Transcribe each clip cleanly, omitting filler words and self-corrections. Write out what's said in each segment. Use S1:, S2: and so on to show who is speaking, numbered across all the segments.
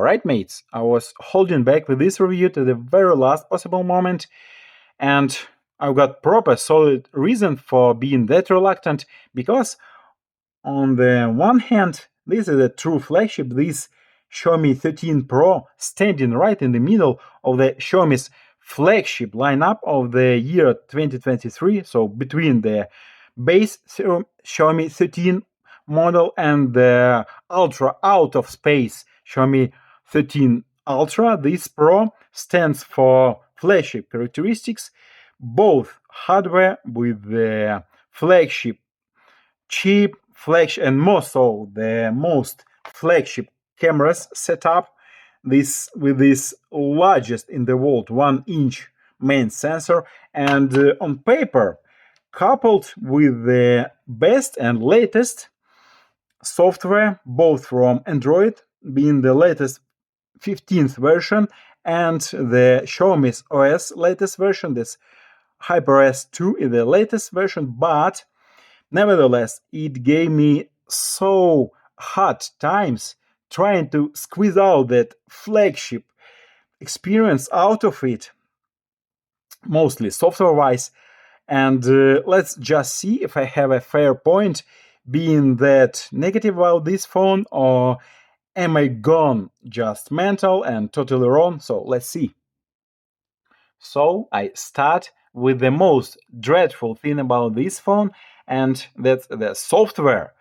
S1: Alright, mates, I was holding back with this review to the very last possible moment, and I've got proper solid reason for being that reluctant, because on the one hand, this is a true flagship, this Xiaomi 13 Pro standing right in the middle of the Xiaomi's flagship lineup of the year 2023, so between the base Xiaomi 13 model and the ultra out of space Xiaomi 13 Ultra. This Pro stands for flagship characteristics, both hardware with the flagship chip, flagship, and the most flagship cameras set up. This with this largest in the world 1-inch main sensor, and on paper, coupled with the best and latest software, both from Android, being the latest 15th version, and the Xiaomi's OS latest version, this HyperOS 2 is the latest version, but nevertheless, it gave me so hard times trying to squeeze out that flagship experience out of it, mostly software-wise. And let's just see if I have a fair point being that negative about this phone, or am I gone just mental and totally wrong? So let's see. So I start with the most dreadful thing about this phone, and that's the software,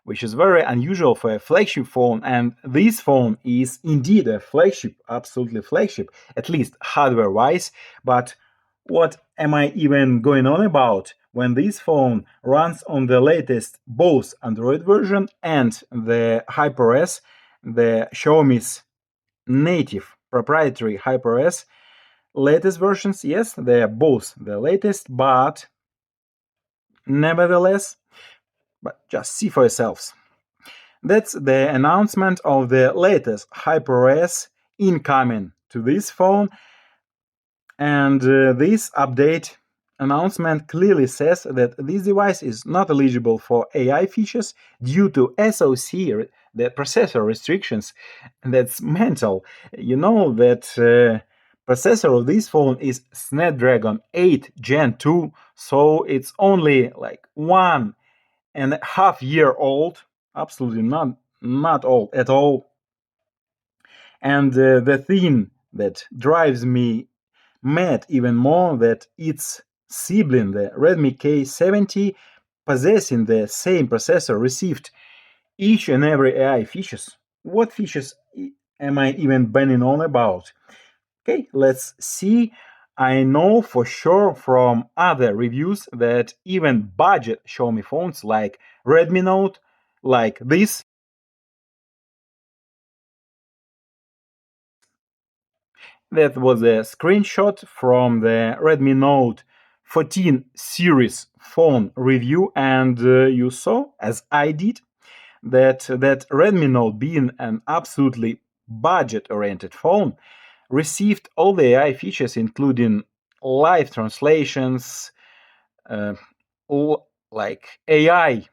S1: which is very unusual for a flagship phone. And this phone is indeed a flagship, absolutely flagship, at least hardware-wise. But what am I even going on about when this phone runs on the latest both Android version and the HyperOS, the Xiaomi's native proprietary HyperOS latest versions? Yes, they are both the latest, but nevertheless, but just see for yourselves. That's the announcement of the latest HyperOS incoming to this phone, and this update announcement clearly says that this device is not eligible for AI features due to SoC, the processor restrictions. That's mental. You know that processor of this phone is Snapdragon 8 Gen 2, so it's only like 1.5 years old, absolutely not old at all. And the thing that drives me mad even more, that its sibling, the Redmi K70, possessing the same processor, received each and every AI features. What features am I even banning on about? Okay, let's see. I know for sure from other reviews that even budget Xiaomi phones like Redmi Note, like this, that was a screenshot from the Redmi Note 14 series phone review, and you saw, as I did, that Redmi Note, being an absolutely budget-oriented phone, received all the AI features, including live translations, like AI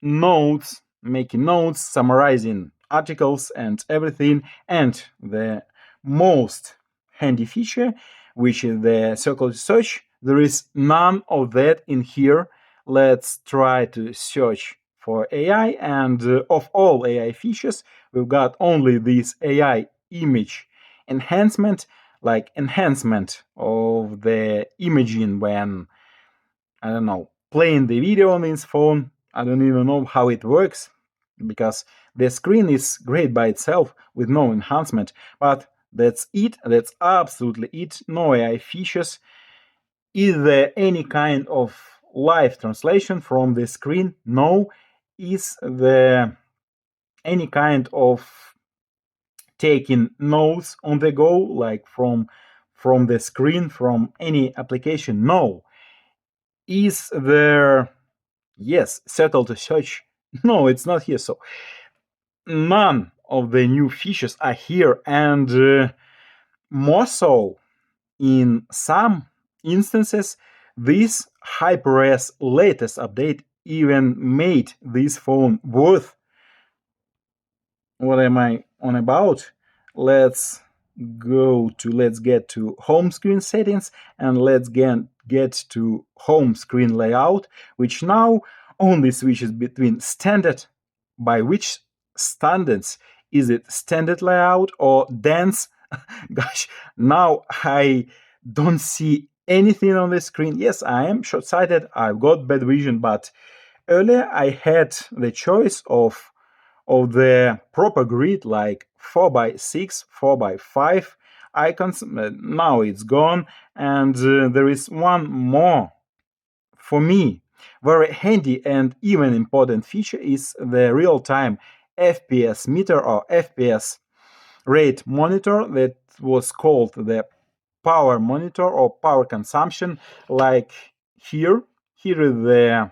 S1: notes, making notes, summarizing articles and everything, and the most handy feature, which is the circle search. There is none of that in here. Let's try to search for AI, and of all AI features, we've got only this AI image enhancement, like enhancement of the imaging when, I don't know, playing the video on this phone. I don't even know how it works, because the screen is great by itself with no enhancement, but that's it. That's absolutely it. No AI features. Is there any kind of live translation from the screen? No. Is there any kind of taking notes on the go, like from the screen, from any application? No. Is there, yes, settle to search? No, it's not here. So none of the new features are here, and more so, in some instances, this HyperOS latest update even made this phone worth. What am I on about? let's get to home screen settings, and let's get to home screen layout, which now only switches between standard. By which standards? Is it standard layout or dense? Gosh, now I don't see anything on the screen. Yes, I am short-sighted, I've got bad vision, but earlier I had the choice of the proper grid, like 4 by 6, 4 by 5 icons. Now it's gone, and there is one more for me. Very handy and even important feature is the real-time FPS meter or FPS rate monitor that was called the power monitor or power consumption. Like here is the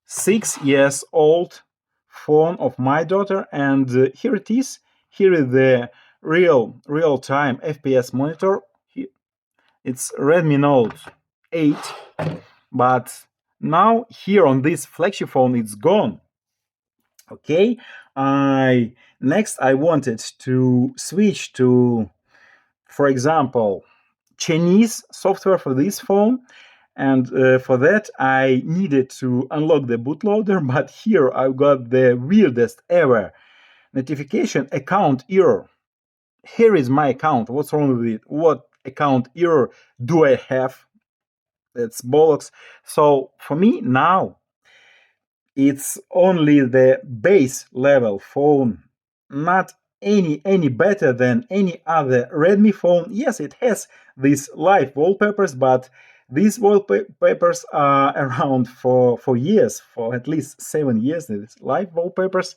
S1: 6 years old phone of my daughter, and here it is. Here is the real time FPS monitor. It's Redmi Note 8, but now here on this flagship phone it's gone. Okay, next I wanted to switch to, for example, Chinese software for this phone, and for that I needed to unlock the bootloader. But here I've got the weirdest ever notification: account error. Here is my account. What's wrong with it? What account error do I have? That's bollocks. So for me now, it's only the base level phone, not any better than any other Redmi phone. Yes, it has these live wallpapers, but these wallpapers are around for years, for at least 7 years. These live wallpapers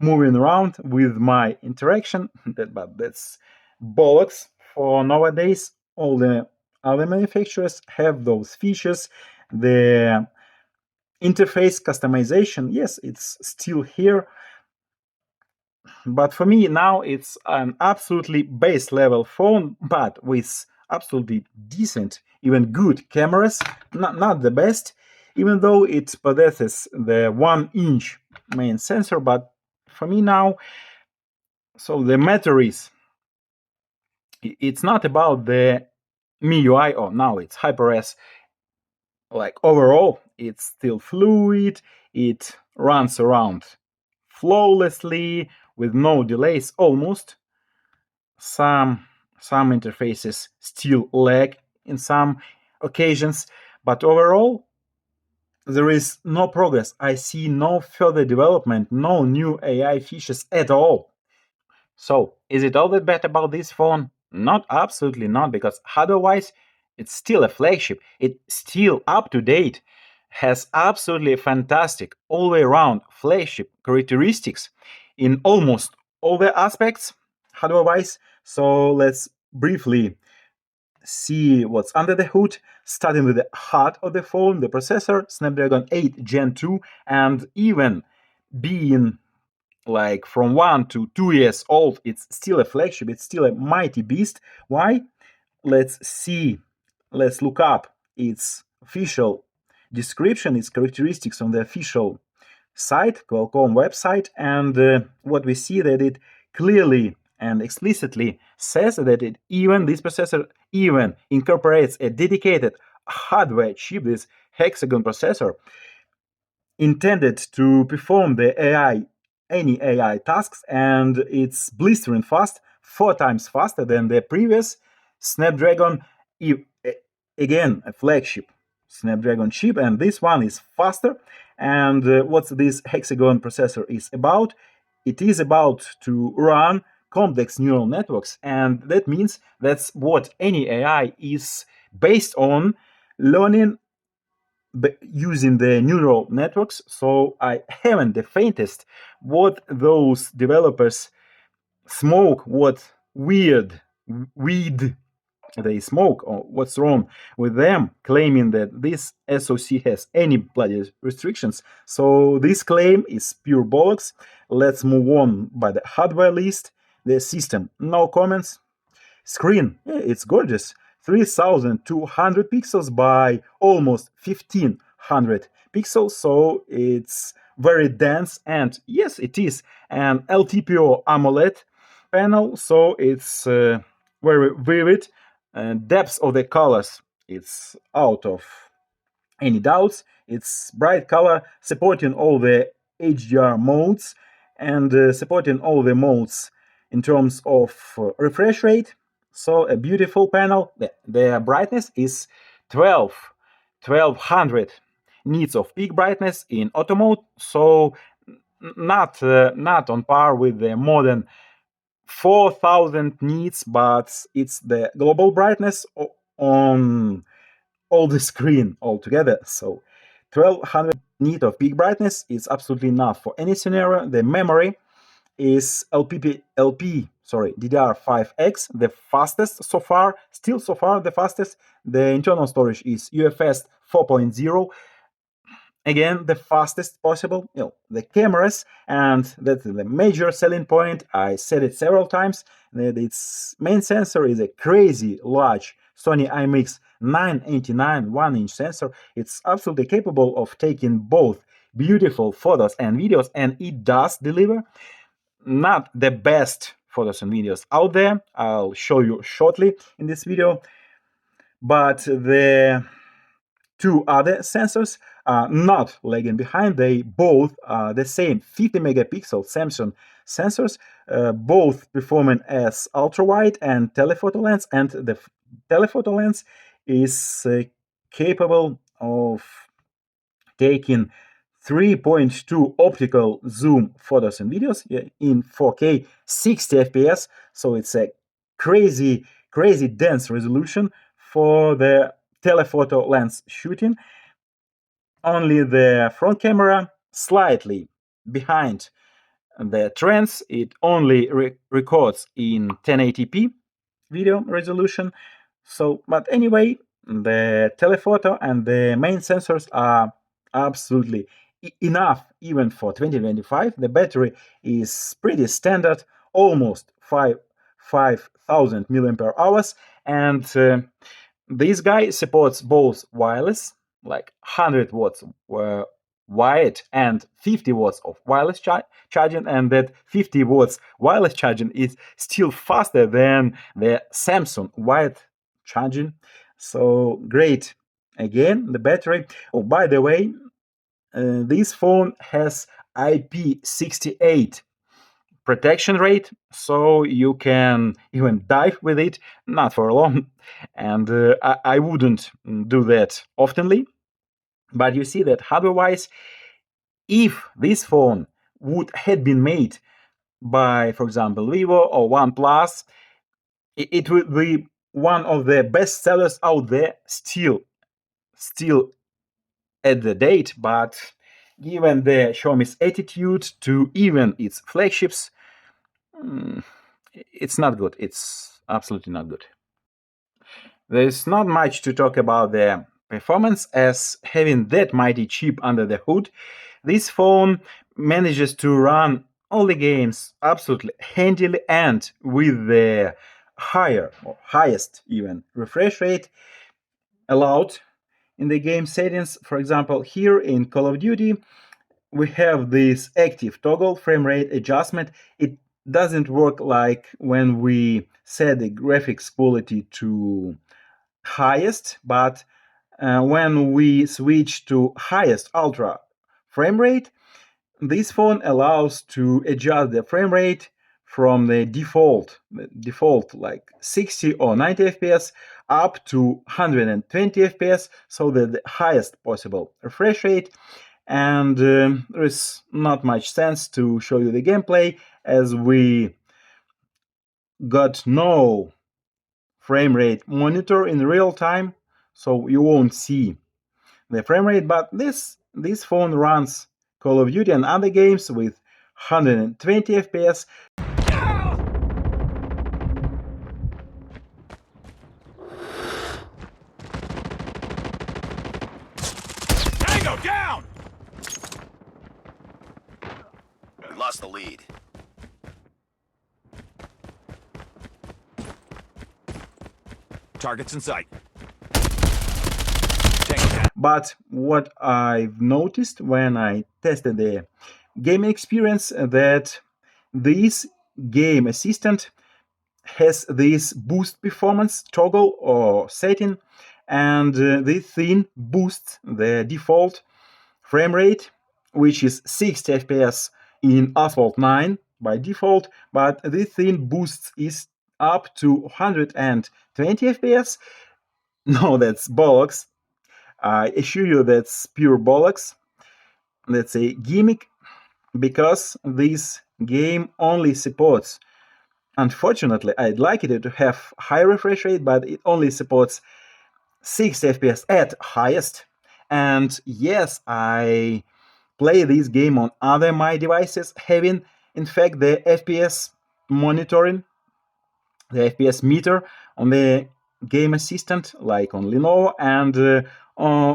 S1: moving around with my interaction. But that's bollocks. For nowadays, all the other manufacturers have those features. The interface customization, yes, it's still here, but for me now it's an absolutely base level phone, but with absolutely decent, even good cameras. Not the best, even though it possesses the 1-inch main sensor. But for me now, so the matter is, it's not about the MIUI or now it's HyperOS. Like overall, it's still fluid, it runs around flawlessly with no delays almost. Some interfaces still lag in some occasions, but overall there is no progress. I see no further development, no new AI features at all. So, is it all that bad about this phone? Not, absolutely not, because otherwise it's still a flagship. It's still up to date, has absolutely fantastic all the way around flagship characteristics in almost all the aspects. Otherwise, so let's briefly see what's under the hood, starting with the heart of the phone, the processor, Snapdragon 8 Gen 2, and even being like from 1 to 2 years old, it's still a flagship, it's still a mighty beast. Why? Let's see, let's look up its official description, its characteristics on the official site, Qualcomm website, and what we see that it clearly and explicitly says that this processor even incorporates a dedicated hardware chip, this hexagon processor, intended to perform any AI tasks, and it's blistering fast, 4 times faster than the previous Snapdragon, again a flagship Snapdragon chip, and this one is faster. And what this hexagon processor is about? It is about to run complex neural networks, and that means that's what any AI is based on, learning using the neural networks. So I haven't the faintest what those developers smoke, what weird weed they smoke, or what's wrong with them claiming that this SoC has any bloody restrictions. So this claim is pure bollocks. Let's move on by the hardware list. The system, no comments. Screen, it's gorgeous. 3200 pixels by almost 1500 pixels, so it's very dense, and yes, it is an LTPO AMOLED panel, so it's very vivid. Depth of the colors, it's out of any doubts. It's bright color, supporting all the HDR modes and supporting all the modes in terms of refresh rate. So a beautiful panel. The brightness is 1200 nits of peak brightness in auto mode. So not on par with the modern 4000 nits, but it's the global brightness on all the screen altogether. So 1200 nit of peak brightness is absolutely enough for any scenario. The memory is DDR5X, the fastest so far, still so far the fastest. The internal storage is UFS 4.0, again the fastest possible. The cameras, and that's the major selling point. I said it several times that its main sensor is a crazy large Sony IMX 989 1-inch sensor. It's absolutely capable of taking both beautiful photos and videos, and it does deliver. Not the best photos and videos out there, I'll show you shortly in this video, but the two other sensors are not lagging behind. They both are the same 50 megapixel Samsung sensors, both performing as ultra wide and telephoto lens, and the telephoto lens is capable of taking 3.2 optical zoom photos and videos in 4K 60 FPS. So it's a crazy dense resolution for the telephoto lens shooting. Only the front camera slightly behind the trends. It only records in 1080p video resolution. So, but anyway, the telephoto and the main sensors are absolutely enough even for 2025. The battery is pretty standard, almost 5000 milliampere hours, and this guy supports both wireless, like 100 watts wired and 50 watts of wireless charging, and that 50 watts wireless charging is still faster than the Samsung wired charging. So great. Again, the battery. Oh, by the way, this phone has IP68 protection rate, so you can even dive with it, not for long, and I wouldn't do that oftenly. But you see that hardware-wise, if this phone would have been made by, for example, Vivo or OnePlus, it would be one of the best sellers out there still at the date. But given the Xiaomi's attitude to even its flagships, it's not good. It's absolutely not good. There's not much to talk about the performance, as having that mighty chip under the hood, this phone manages to run all the games absolutely handily and with the higher or highest even refresh rate allowed in the game settings. For example, here in Call of Duty, we have this active toggle frame rate adjustment. It doesn't work like when we set the graphics quality to highest, but when we switch to highest ultra frame rate, this phone allows to adjust the frame rate from the default like 60 or 90 FPS up to 120 FPS, so that the highest possible refresh rate. And there is not much sense to show you the gameplay, as we got no frame rate monitor in real time, so you won't see the frame rate. But this phone runs Call of Duty and other games with 120 FPS.
S2: Tango down! We lost the lead. Targets in sight.
S1: But what I've noticed when I tested the gaming experience, that this game assistant has this boost performance toggle or setting, and this thing boosts the default frame rate, which is 60 FPS in Asphalt 9 by default, but this thing boosts is up to 120 FPS. No, that's bollocks. I assure you that's pure bollocks. That's a gimmick because this game only supports, unfortunately, I'd like it to have high refresh rate, but it only supports 60 FPS at highest. And yes, I play this game on other my devices, having in fact the FPS monitoring, the FPS meter on the game assistant, like on Lenovo, and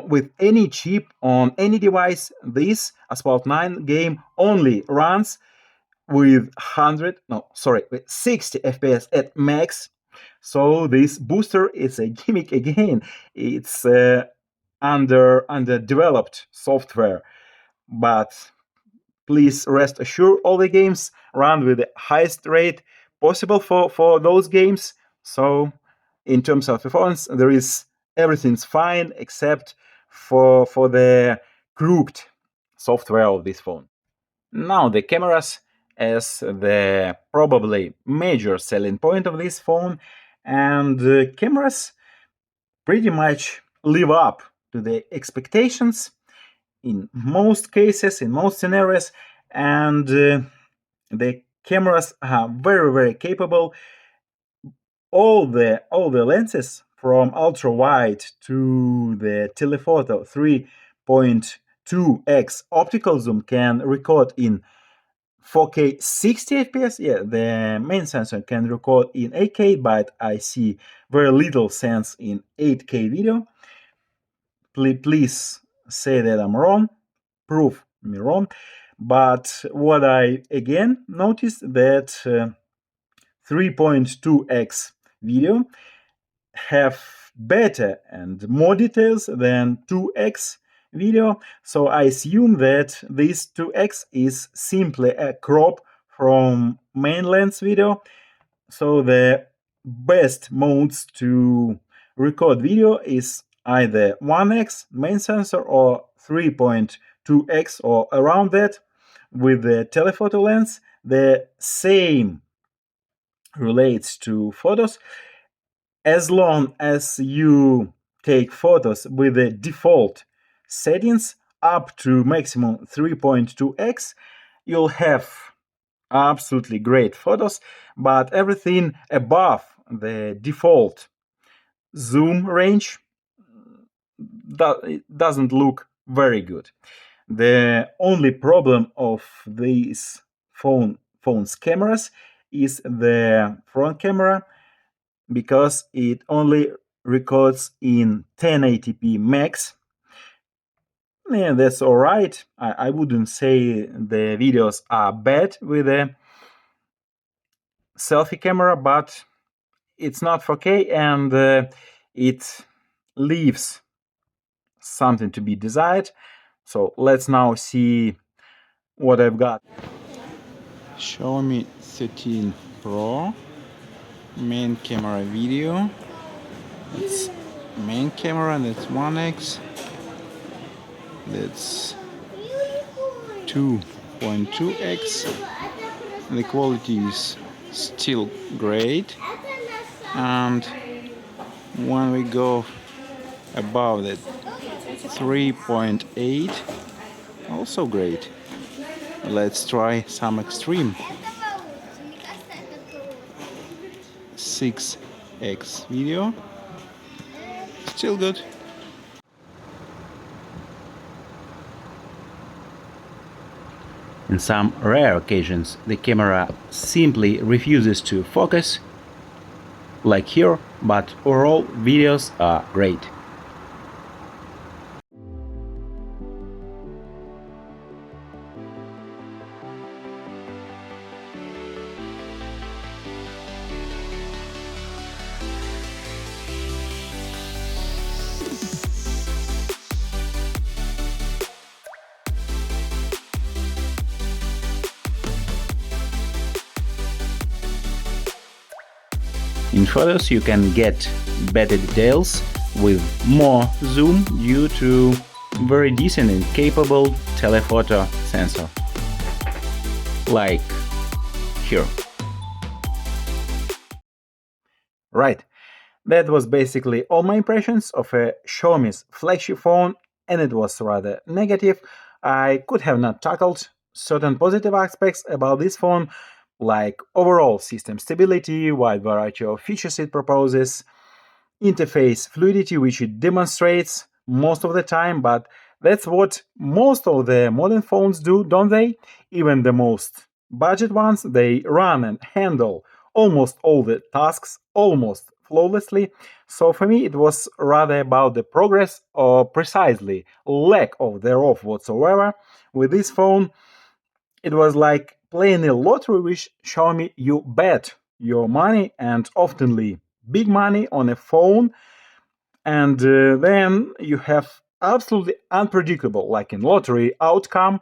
S1: with any chip on any device, this Asphalt 9 game only runs with 60 FPS at max. So this booster is a gimmick again. It's underdeveloped software, but please rest assured all the games run with the highest rate possible for those games. So in terms of performance, there is everything's fine except for the crooked software of this phone. Now the cameras as the probably major selling point of this phone, and the cameras pretty much live up to the expectations in most cases, in most scenarios, and the cameras are very capable. All the lenses from ultra wide to the telephoto 3.2x optical zoom can record in 4K 60 FPS. Yeah, the main sensor can record in 8K, but I see very little sense in 8K video. Please say that I'm wrong, prove me wrong. But what I again noticed that 3.2x video have better and more details than 2x video. So I assume that this 2x is simply a crop from main lens video. So the best modes to record video is either 1x main sensor or 3.2x or around that with the telephoto lens. The same relates to photos. As long as you take photos with the default settings up to maximum 3.2x, you'll have absolutely great photos, but everything above the default zoom range doesn't look very good. The only problem of these phone's cameras is the front camera, because it only records in 1080p max. Yeah, that's all right. I wouldn't say the videos are bad with a selfie camera, but it's not 4K, and it leaves something to be desired. So let's now see what I've got. Xiaomi 13 Pro, main camera video. It's main camera, that's 1x, that's 2.2x. The quality is still great, and when we go above that, 3.8, also great. Let's try some extreme. 6x video, still good. In some rare occasions, the camera simply refuses to focus, like here, but overall videos are great. In photos, you can get better details with more zoom due to very decent and capable telephoto sensor, like here. Right, that was basically all my impressions of a Xiaomi's flagship phone, and it was rather negative. I could have not tackled certain positive aspects about this phone, like overall system stability, wide variety of features it proposes, interface fluidity, which it demonstrates most of the time, but that's what most of the modern phones do, don't they? Even the most budget ones, they run and handle almost all the tasks almost flawlessly. So for me, it was rather about the progress or precisely lack of thereof whatsoever. With this phone, it was like playing a lottery with Xiaomi. You bet your money and oftenly big money on a phone, and then you have absolutely unpredictable, like in lottery, outcome,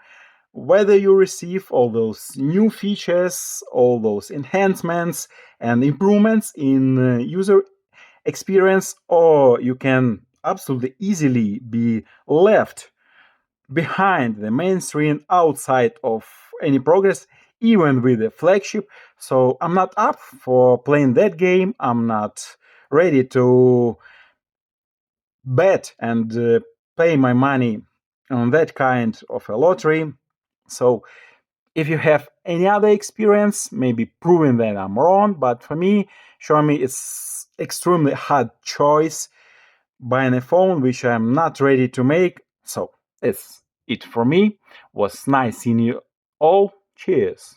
S1: whether you receive all those new features, all those enhancements and improvements in user experience, or you can absolutely easily be left behind the mainstream outside of any progress, even with the flagship. So I'm not up for playing that game. I'm not ready to bet and pay my money on that kind of a lottery. So if you have any other experience, maybe proving that I'm wrong, but for me, Xiaomi is extremely hard choice buying a phone which I'm not ready to make. So it's it for me. Was nice seeing you all. Cheers.